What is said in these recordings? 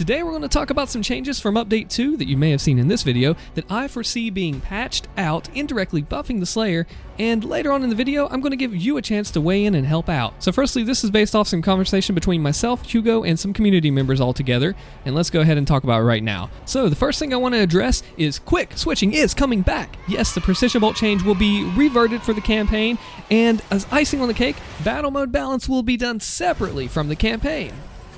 Today we're going to talk about some changes from Update 2 that you may have seen in this video that I foresee being patched out, indirectly buffing the Slayer, and later on in the video I'm going to give you a chance to weigh in and help out. So firstly, this is based off some conversation between myself, Hugo, and some community members all together, and let's go ahead and talk about it right now. So the first thing I want to address is quick switching is coming back. Yes, the precision bolt change will be reverted for the campaign, and as icing on the cake, battle mode balance will be done separately from the campaign.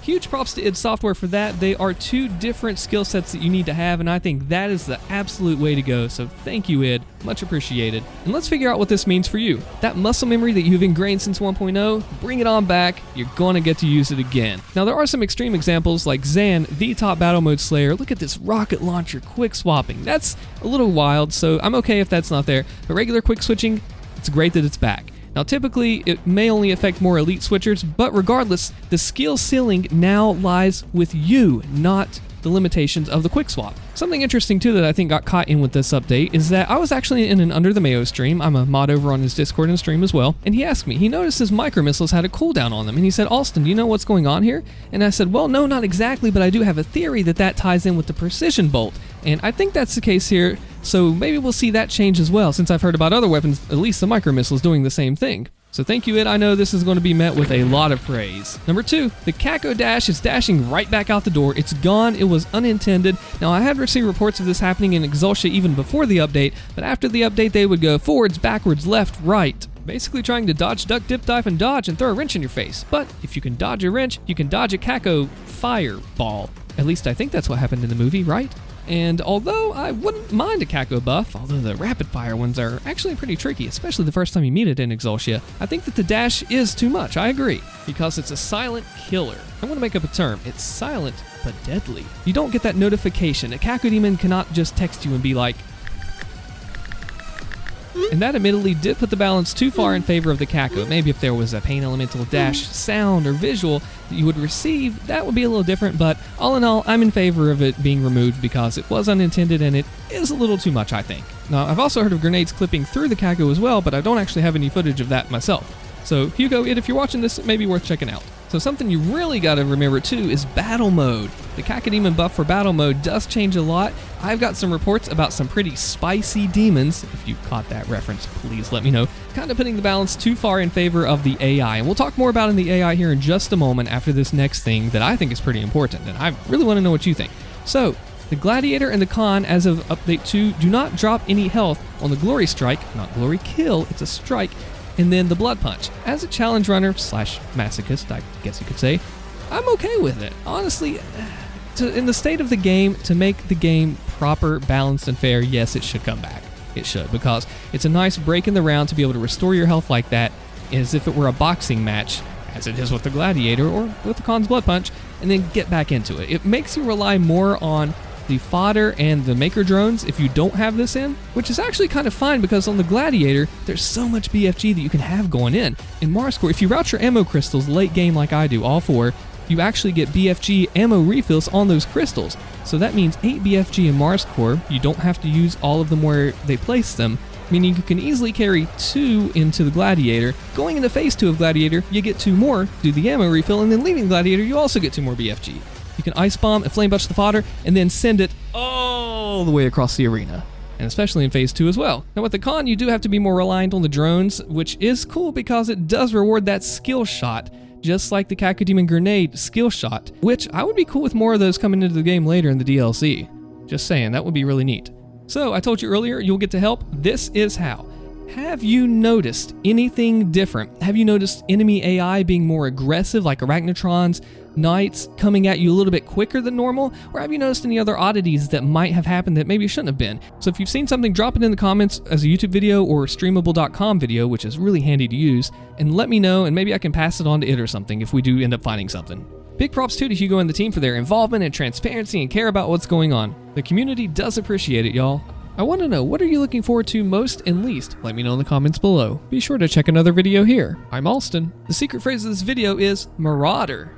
Huge props to id Software for that. They are two different skill sets that you need to have, and I think that is the absolute way to go, so thank you, id. Much appreciated. And let's figure out what this means for you. That muscle memory that you've ingrained since 1.0, bring it on back. You're gonna get to use it again. Now, there are some extreme examples like Zan, the top battle mode Slayer. Look at this rocket launcher quick swapping. That's a little wild, so I'm okay if that's not there. But regular quick switching, it's great that it's back. Now typically, it may only affect more elite switchers, but regardless, the skill ceiling now lies with you, not the limitations of the quick swap. Something interesting too that I think got caught in with this update is that I was actually in an Under the Mayo stream. I'm a mod over on his Discord and stream as well, and he asked me, he noticed his micro missiles had a cooldown on them, and he said, Alston, do you know what's going on here? And I said, well, no, not exactly, but I do have a theory that that ties in with the precision bolt, and I think that's the case here. So maybe we'll see that change as well, since I've heard about other weapons, at least the micro missiles, doing the same thing. So thank you, id. I know this is going to be met with a lot of praise. Number 2, the Caustic Dash is dashing right back out the door. It's gone. It was unintended. Now, I had received reports of this happening in Exultia even before the update, but after the update, they would go forwards, backwards, left, right, basically trying to dodge, duck, dip, dive, and dodge and throw a wrench in your face. But if you can dodge a wrench, you can dodge a Caco fireball. At least I think that's what happened in the movie, right? And although I wouldn't mind a Caco buff, although the rapid fire ones are actually pretty tricky, especially the first time you meet it in Exultia, I think that the dash is too much, I agree, because it's a silent killer. I'm going to make up a term. It's silent, but deadly. You don't get that notification. A Caco demon cannot just text you and be like, and that admittedly did put the balance too far in favor of the Caco. Maybe if there was a pain elemental dash sound or visual that you would receive, that would be a little different, but all in all, I'm in favor of it being removed because it was unintended and it is a little too much, I think. Now, I've also heard of grenades clipping through the Caco as well, but I don't actually have any footage of that myself. So, Hugo, if you're watching this, it may be worth checking out. So something you really got to remember too is battle mode. The Caco demon buff for battle mode does change a lot. I've got some reports about some pretty spicy demons. If you caught that reference, please let me know. Kind of putting the balance too far in favor of the AI. And we'll talk more about in the AI here in just a moment after this next thing that I think is pretty important. And I really want to know what you think. So, the Gladiator and the Con, as of Update 2, do not drop any health on the Glory Strike, not Glory Kill, it's a strike, and then the Blood Punch. As a challenge runner slash masochist, I guess you could say, I'm okay with it. Honestly, in the state of the game, to make the game proper, balanced, and fair, yes, it should come back. It should, because it's a nice break in the round to be able to restore your health like that, as if it were a boxing match, as it is with the Gladiator or with the Con's Blood Punch, and then get back into it. It makes you rely more on the fodder and the maker drones if you don't have this in, which is actually kind of fine because on the Gladiator, there's so much BFG that you can have going in. In Mars Core, if you route your ammo crystals late game like I do, all 4, you actually get BFG ammo refills on those crystals. So that means 8 BFG in Mars Core, you don't have to use all of them where they place them, meaning you can easily carry 2 into the Gladiator. Going into Phase 2 of Gladiator, you get 2 more, do the ammo refill, and then leaving Gladiator, you also get 2 more BFG. You can Ice Bomb and Flame Bunch the fodder, and then send it all the way across the arena. And especially in Phase 2 as well. Now with the Con, you do have to be more reliant on the drones, which is cool because it does reward that skill shot, just like the Caco Demon Grenade skill shot, which I would be cool with more of those coming into the game later in the DLC. Just saying, that would be really neat. So, I told you earlier, you'll get to help. This is how. Have you noticed anything different? Have you noticed enemy AI being more aggressive, like Arachnotrons, Knights coming at you a little bit quicker than normal? Or have you noticed any other oddities that might have happened that maybe shouldn't have been? So if you've seen something, drop it in the comments as a YouTube video or streamable.com video, which is really handy to use, and let me know, and maybe I can pass it on to it or something if we do end up finding something. Big props too to Hugo and the team for their involvement and transparency and care about what's going on. The community does appreciate it, y'all. I want to know, what are you looking forward to most and least? Let me know in the comments below. Be sure to check another video here. I'm Alston. The secret phrase of this video is Marauder.